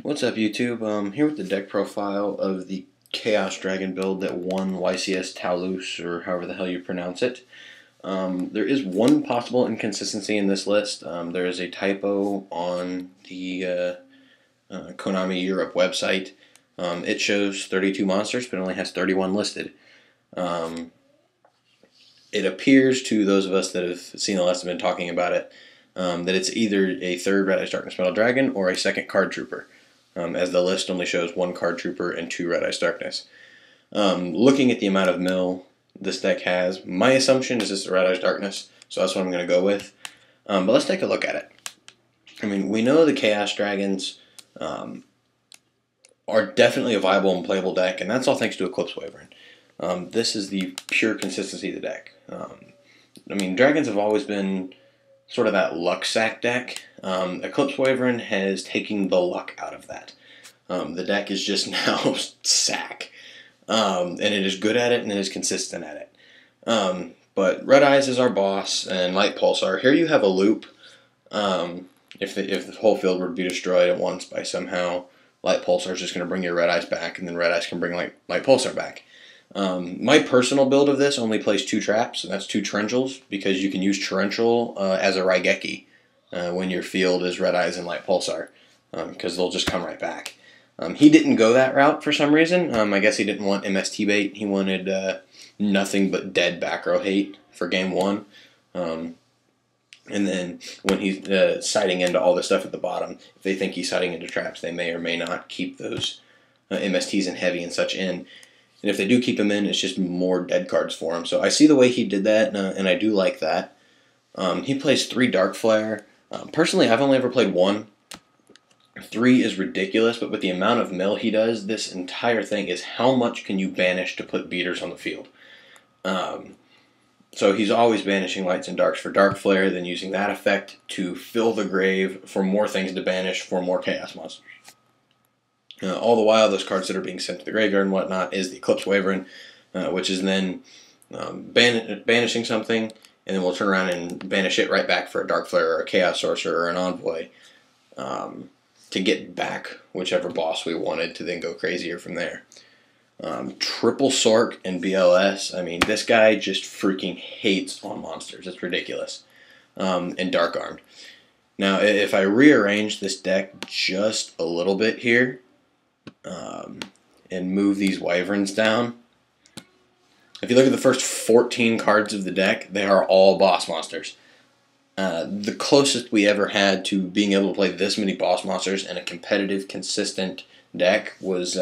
What's up, YouTube? Here with the deck profile of the Chaos Dragon build that won YCS Toulouse, or however the hell you pronounce it. There is one possible inconsistency in this list. There is a typo on the Konami Europe website. It shows 32 monsters, but only has 31 listed. It appears to those of us that have seen the list and been talking about it that it's either a third Red Eyes Darkness Metal Dragon or a second Card Trooper, as the list only shows one Card Trooper and two Red Eyes Darkness. Looking at the amount of mill this deck has, my assumption is this is Red Eyes Darkness, so that's what I'm going to go with. But let's take a look at it. I mean, we know the Chaos Dragons are definitely a viable and playable deck, and that's all thanks to Eclipse Wyvern. This is the pure consistency of the deck. I mean, Dragons have always been sort of that luck sack deck. Eclipse Wyvern has taken the luck out of that. The deck is just now sack. And it is good at it and it is consistent at it. But Red Eyes is our boss, and Light Pulsar. Here you have a loop. If the whole field were to be destroyed at once by somehow, Light Pulsar is just going to bring your Red Eyes back, and then Red Eyes can bring Light Pulsar back. My personal build of this only plays 2 traps, and that's 2 Torrentials, because you can use Torrential as a Raigeki when your field is Red Eyes and Light Pulsar, because they'll just come right back. He didn't go that route for some reason. I guess he didn't want MST bait. He wanted nothing but dead back row hate for game 1. And then when he's sighting into all the stuff at the bottom, if they think he's sighting into traps, they may or may not keep those MSTs and heavy and such in. And if they do keep him in, it's just more dead cards for him. So I see the way he did that, and I do like that. He plays 3 Dark Flare. Personally, I've only ever played 1. 3 is ridiculous, but with the amount of mill he does, this entire thing is how much can you banish to put beaters on the field. So he's always banishing lights and darks for Dark Flare, then using that effect to fill the grave for more things to banish for more Chaos monsters. All the while, those cards that are being sent to the graveyard and whatnot is the Eclipse Wyvern, which is then banishing something, and then we'll turn around and banish it right back for a Dark Flare or a Chaos Sorcerer or an Envoy to get back whichever boss we wanted to then go crazier from there. Triple Sork and BLS. I mean, this guy just freaking hates on monsters. It's ridiculous. And Dark Armed. Now, if I rearrange this deck just a little bit here, and move these Wyverns down, if you look at the first 14 cards of the deck, they are all boss monsters. The closest we ever had to being able to play this many boss monsters in a competitive, consistent deck was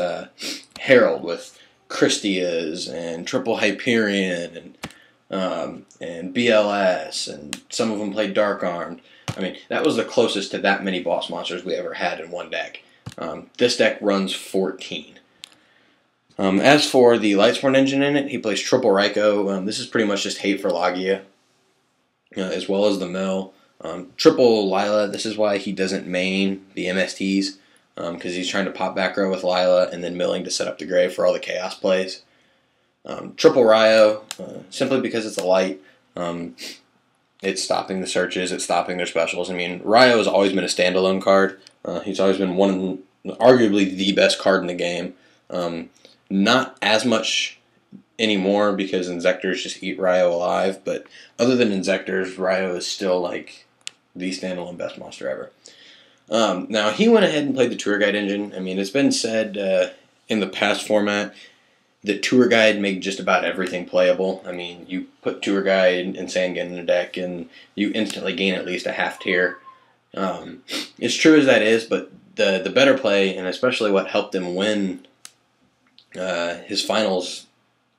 Herald with Christias and Triple Hyperion and BLS, and some of them played Dark Armed. I mean, that was the closest to that many boss monsters we ever had in one deck. This deck runs 14. As for the Lightsworn engine in it, he plays Triple Raikou. This is pretty much just hate for Lagia, as well as the mill. Triple Lila, this is why he doesn't main the MSTs, because he's trying to pop back row with Lila and then milling to set up the grave for all the Chaos plays. Triple Ryo, simply because it's a light. It's stopping the searches, it's stopping their specials. I mean, Ryo has always been a standalone card. He's always been arguably the best card in the game. Not as much anymore because Inzectors just eat Ryo alive, but other than Inzectors, Ryo is still like the standalone best monster ever. Now, he went ahead and played the Tour Guide engine. I mean, it's been said in the past format that Tour Guide made just about everything playable. I mean, you put Tour Guide and Sangan in a deck and you instantly gain at least a half tier. As true as that is, but the better play, and especially what helped him win his finals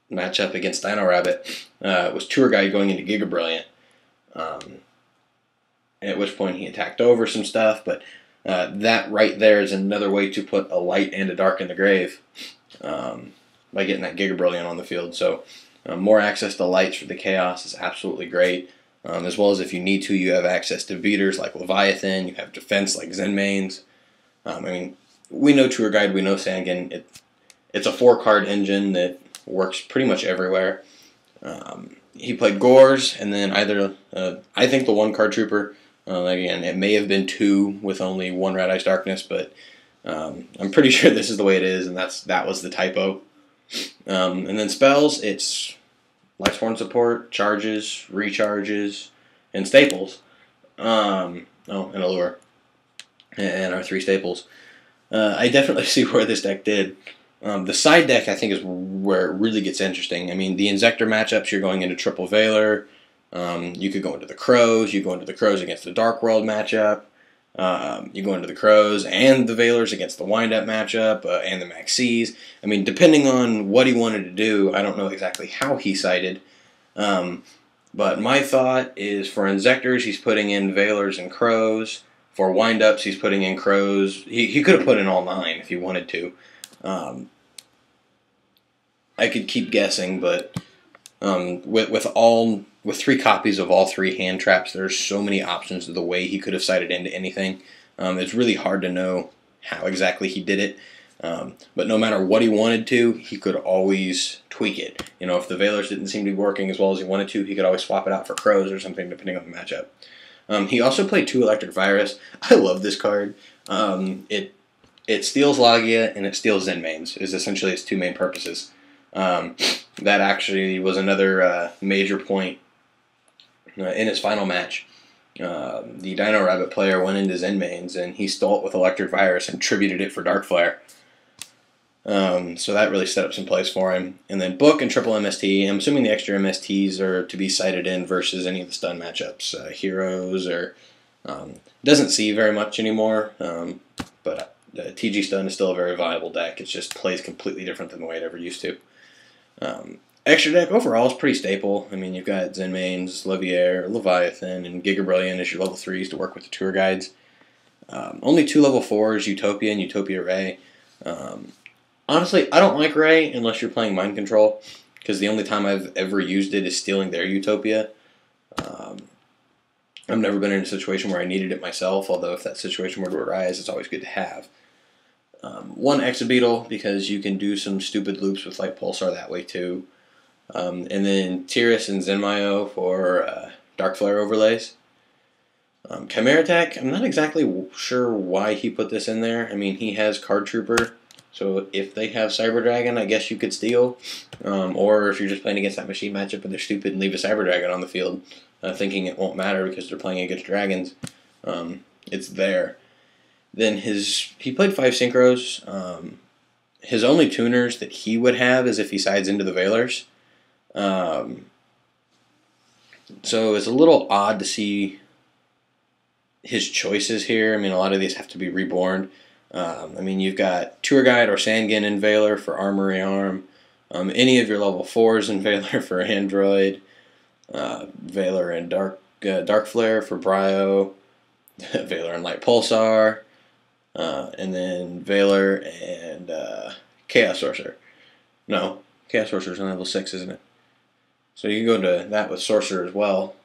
matchup against Dino Rabbit, was Tour Guide going into Giga Brilliant. At which point he attacked over some stuff, but that right there is another way to put a light and a dark in the grave by getting that Giga Brilliant on the field. So more access to lights for the Chaos is absolutely great. As well as if you need to, you have access to beaters like Leviathan, you have defense like Zenmaines. I mean, we know Tour Guide, we know Sangan. It's a 4-card engine that works pretty much everywhere. He played Gores, and then either, I think the 1-card Trooper, again, it may have been 2 with only 1 Red Eyes Darkness, but I'm pretty sure this is the way it is, and that was the typo. And then spells, it's Lightsworn support, charges, recharges, and staples. And allure. And our 3 staples. I definitely see where this deck did. The side deck, I think, is where it really gets interesting. I mean, the Inzektor matchups, you're going into triple Valor. You could go into the Crows. You go into the Crows against the Dark World matchup. You go into the Crows and the Valors against the Wind-Up matchup and the Maxis. I mean, depending on what he wanted to do, I don't know exactly how he sided. But my thought is for Inzektors, he's putting in Valors and Crows. For Wind-Ups, he's putting in Crows. He could have put in all 9 if he wanted to. I could keep guessing, but with 3 copies of all 3 hand traps, there's so many options of the way he could have sided into anything. It's really hard to know how exactly he did it. But no matter what he wanted to, he could always tweak it. You know, if the Valors didn't seem to be working as well as he wanted to, he could always swap it out for Crows or something, depending on the matchup. He also played 2 Electric Virus. I love this card. It steals Logia and it steals Zenmaines, is essentially its 2 main purposes. That actually was another major point in his final match. The Dino Rabbit player went into Zenmaines and he stole it with Electric Virus and tributed it for Dark Flare. So that really set up some plays for him. And then Book and Triple MST. I'm assuming the extra MSTs are to be sided in versus any of the stun matchups. Heroes or doesn't see very much anymore. But TG stun is still a very viable deck. It just plays completely different than the way it ever used to. Extra deck overall is pretty staple. I mean, you've got Zenmaines, Leviair, Leviathan, and Giga Brilliant as your level 3s to work with the tour guides. Only 2 level 4s, Utopia and Utopia Ray. Honestly, I don't like Ray unless you're playing Mind Control, because the only time I've ever used it is stealing their Utopia. I've never been in a situation where I needed it myself, although if that situation were to arise, it's always good to have. 1 Exabeetle, because you can do some stupid loops with Light Pulsar that way too. And then Tiras and Zenmayo for Dark Flare overlays. Chimera Tech, I'm not exactly sure why he put this in there. I mean, he has Card Trooper, so if they have Cyber Dragon, I guess you could steal. Or if you're just playing against that machine matchup and they're stupid and leave a Cyber Dragon on the field, thinking it won't matter because they're playing against dragons, it's there. Then he played 5 Synchros. His only tuners that he would have is if he sides into the Valors. So it's a little odd to see his choices here. I mean, a lot of these have to be reborn. I mean, you've got Tour Guide or Sangin in Valor for Armory Arm. Any of your level 4s in Valor for Android. Valor and Dark Flare for Bryo. Valor and Light Pulsar. And then Valor and Chaos Sorcerer. No, Chaos Sorcerer's on level 6, isn't it? So you can go into that with Sorcerer as well.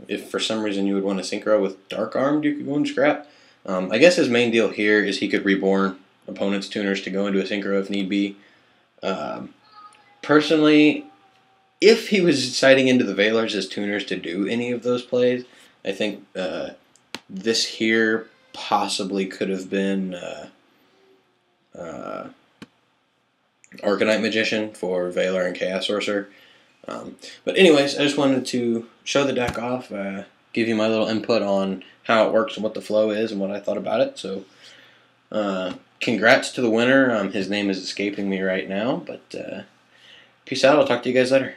If for some reason you would want to Synchro with Dark Armed, you could go into Scrap. I guess his main deal here is he could reborn opponents' tuners to go into a Synchro if need be. Personally, if he was siding into the Valors as tuners to do any of those plays, I think this here possibly could have been Arcanite Magician for Valor and Chaos Sorcerer. But anyways, I just wanted to show the deck off, give you my little input on how it works and what the flow is and what I thought about it. So congrats to the winner. His name is escaping me right now, but peace out. I'll talk to you guys later.